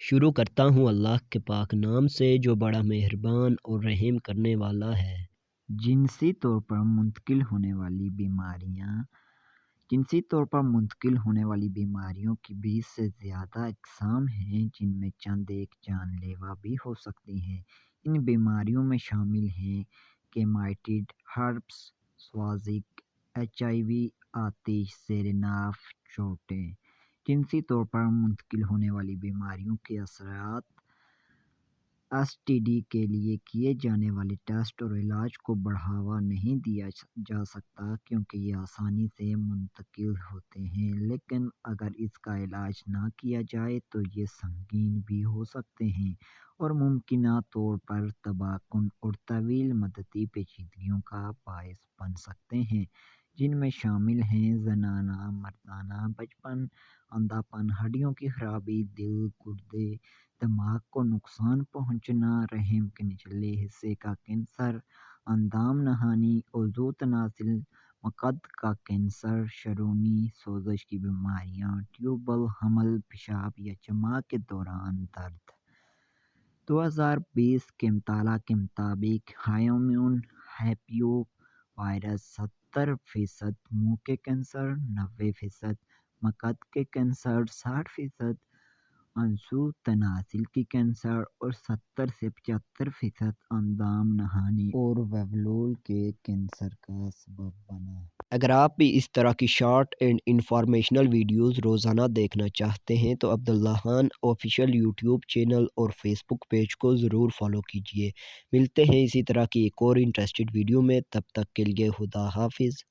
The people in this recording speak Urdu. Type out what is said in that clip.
شروع کرتا ہوں اللہ کے پاک نام سے جو بڑا مہربان اور رحم کرنے والا ہے۔ جنسی طور پر منتقل ہونے والی بیماریوں کی 20 سے زیادہ اقسام ہیں، جن میں چند ایک جان لیوا بھی ہو سکتی ہیں۔ ان بیماریوں میں شامل ہیں کیمائٹڈ، ہرپس زواسٹر، HIV، آتش زیر ناف چوٹیں۔ جنسی طور پر منتقل ہونے والی بیماریوں کے اثرات STD کے لیے کیے جانے والے ٹیسٹ اور علاج کو بڑھاوا نہیں دیا جا سکتا کیونکہ یہ آسانی سے منتقل ہوتے ہیں، لیکن اگر اس کا علاج نہ کیا جائے تو یہ سنگین بھی ہو سکتے ہیں اور ممکنہ طور پر تباہ کن اور طویل مدتی پیچیدگیوں کا باعث بن سکتے ہیں، جن میں شامل ہیں زنانہ مردانہ بچپن، اندھا پن، ہڈیوں کی خرابی، دل، گردے، دماغ کو نقصان پہنچنا، رحم کے نچلے حصے کا کینسر، اندام نہانی، عضو تناسل، مقعد کا کینسر، شرونی سوزش کی بیماریاں، ٹیوبل حمل، پیشاب یا جماع کے دوران درد۔ 2020 کے مطالعہ کے مطابق ہیومن ہیپیو وائرس 70%، منہ کے کینسر 90%، مقعد کے کینسر 60%، عضو تناسل کی کینسر اور 70 سے 75% اندام نہانی اور ویولول کے کینسر کا سبب بنا۔ اگر آپ بھی اس طرح کی شارٹ اینڈ انفارمیشنل ویڈیوز روزانہ دیکھنا چاہتے ہیں تو Abdullah Khan official YouTube channel اور فیس بک پیج کو ضرور فالو کیجیے۔ ملتے ہیں اسی طرح کی ایک اور انٹرسٹڈ ویڈیو میں، تب تک کے لیے خدا حافظ۔